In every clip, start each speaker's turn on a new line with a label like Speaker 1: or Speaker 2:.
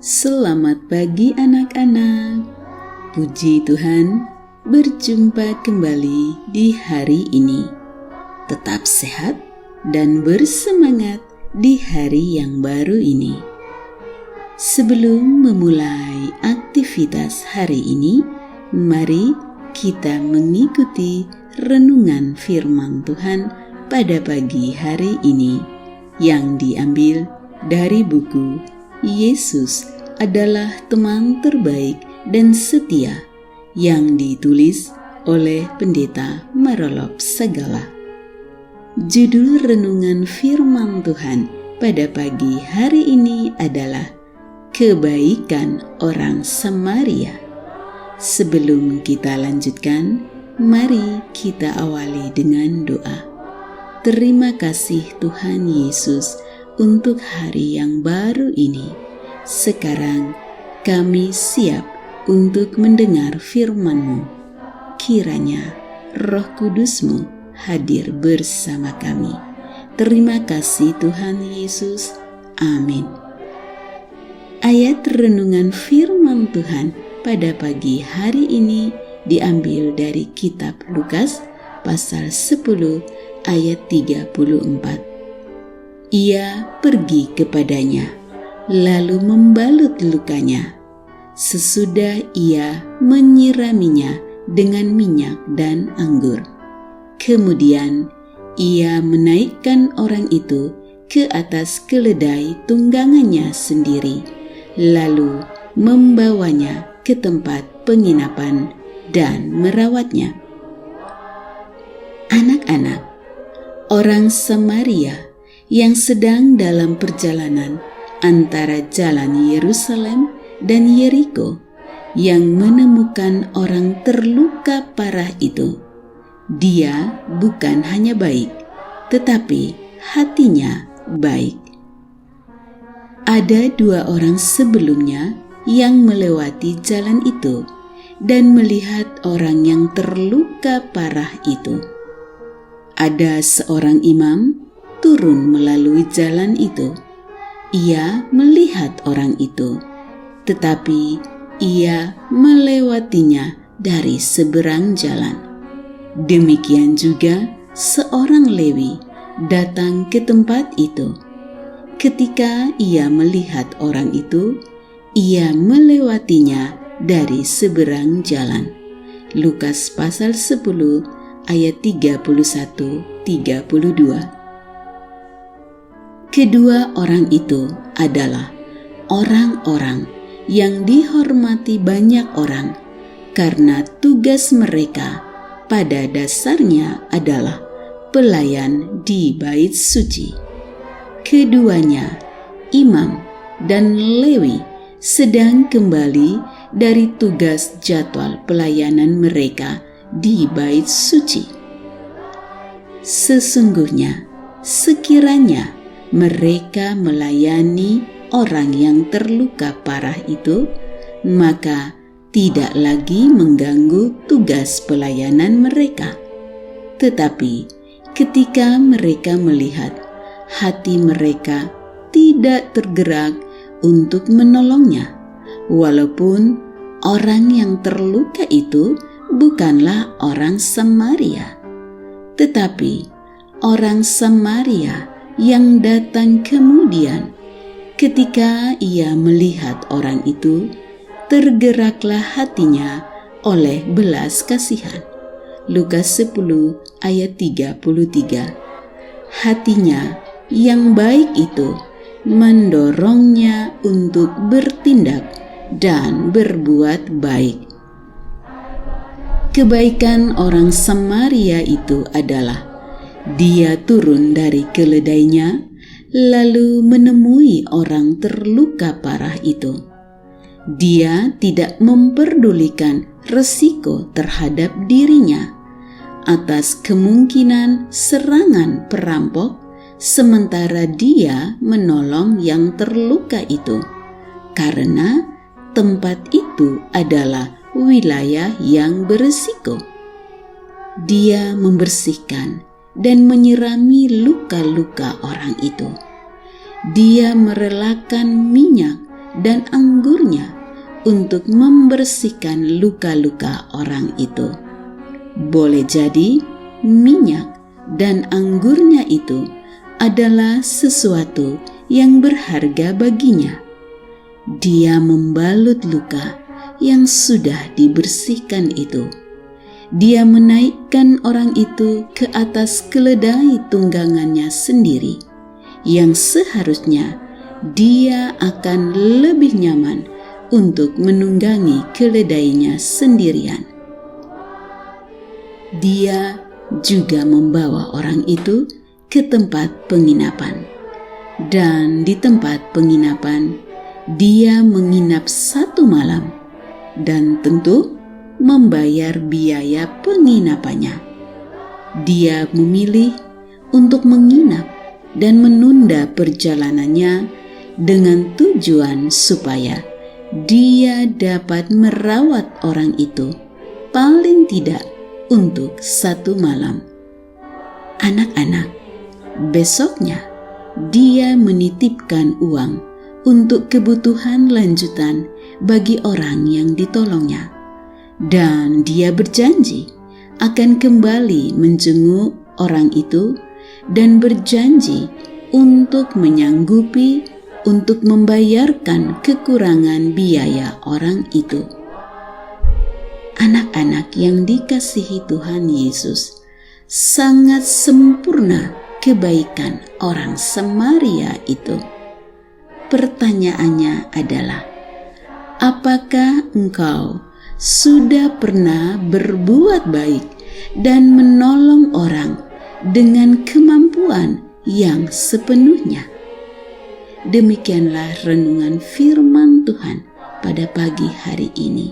Speaker 1: Selamat pagi anak-anak. Puji Tuhan, berjumpa kembali di hari ini. Tetap sehat dan bersemangat di hari yang baru ini. Sebelum memulai aktivitas hari ini, mari kita mengikuti renungan firman Tuhan pada pagi hari ini yang diambil dari buku Yesus adalah teman terbaik dan setia yang ditulis oleh Pendeta Marolop Sagala. Judul renungan firman Tuhan pada pagi hari ini adalah Kebaikan Orang Samaria. Sebelum kita lanjutkan, mari kita awali dengan doa. Terima kasih Tuhan Yesus untuk hari yang baru ini. Sekarang kami siap untuk mendengar firman-Mu. Kiranya Roh Kudus-Mu hadir bersama kami. Terima kasih Tuhan Yesus. Amin. Ayat renungan firman Tuhan pada pagi hari ini diambil dari kitab Lukas pasal 10 ayat 34. Ia pergi kepadanya, lalu membalut lukanya. Sesudah ia menyiraminya dengan minyak dan anggur. Kemudian ia menaikkan orang itu ke atas keledai tunggangannya sendiri, lalu membawanya ke tempat penginapan dan merawatnya. Anak-anak, orang Samaria yang sedang dalam perjalanan antara jalan Yerusalem dan Yeriko yang menemukan orang terluka parah itu. Dia bukan hanya baik, tetapi hatinya baik. Ada dua orang sebelumnya yang melewati jalan itu dan melihat orang yang terluka parah itu. Ada seorang imam turun melalui jalan itu. Ia melihat orang itu, tetapi ia melewatinya dari seberang jalan. Demikian juga seorang Lewi datang ke tempat itu. Ketika ia melihat orang itu, ia melewatinya dari seberang jalan. Lukas pasal 10 ayat 31-32. Kedua orang itu adalah orang-orang yang dihormati banyak orang karena tugas mereka pada dasarnya adalah pelayan di bait suci. Keduanya, imam dan Lewi, sedang kembali dari tugas jadwal pelayanan mereka di bait suci. Sesungguhnya, sekiranya mereka melayani orang yang terluka parah itu, maka tidak lagi mengganggu tugas pelayanan mereka. Tetapi ketika mereka melihat hati mereka tidak tergerak untuk menolongnya, walaupun orang yang terluka itu bukanlah orang Samaria, tetapi orang Samaria yang datang kemudian. Ketika ia melihat orang itu, tergeraklah hatinya oleh belas kasihan. Lukas 10 ayat 33. Hatinya yang baik itu mendorongnya untuk bertindak dan berbuat baik. Kebaikan orang Samaria itu adalah dia turun dari keledainya, lalu menemui orang terluka parah itu. Dia tidak memperdulikan resiko terhadap dirinya atas kemungkinan serangan perampok, sementara dia menolong yang terluka itu, karena tempat itu adalah wilayah yang berisiko. Dia membersihkan dan menyirami luka-luka orang itu. Dia merelakan minyak dan anggurnya untuk membersihkan luka-luka orang itu. Boleh jadi minyak dan anggurnya itu adalah sesuatu yang berharga baginya. Dia membalut luka yang sudah dibersihkan itu. Dia menaikkan orang itu ke atas keledai tunggangannya sendiri, yang seharusnya dia akan lebih nyaman untuk menunggangi keledainya sendirian. Dia juga membawa orang itu ke tempat penginapan, dan di tempat penginapan dia menginap 1 malam dan tentu membayar biaya penginapannya. Dia memilih untuk menginap dan menunda perjalanannya dengan tujuan supaya dia dapat merawat orang itu paling tidak untuk 1 malam. Anak-anak, besoknya dia menitipkan uang untuk kebutuhan lanjutan bagi orang yang ditolongnya, dan dia berjanji akan kembali menjenguk orang itu dan berjanji untuk menyanggupi untuk membayarkan kekurangan biaya orang itu. Anak-anak yang dikasihi Tuhan Yesus, sangat sempurna kebaikan orang Samaria itu. Pertanyaannya adalah, apakah engkau sudah pernah berbuat baik dan menolong orang dengan kemampuan yang sepenuhnya? Demikianlah renungan firman Tuhan pada pagi hari ini.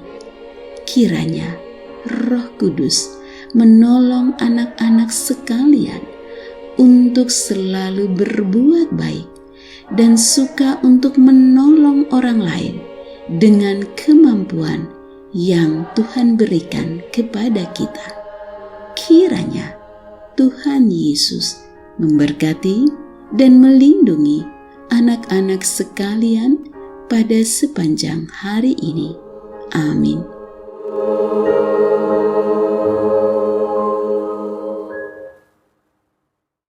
Speaker 1: Kiranya Roh Kudus menolong anak-anak sekalian untuk selalu berbuat baik dan suka untuk menolong orang lain dengan kemampuan yang Tuhan berikan kepada kita. Kiranya Tuhan Yesus memberkati dan melindungi anak-anak sekalian pada sepanjang hari ini. Amin.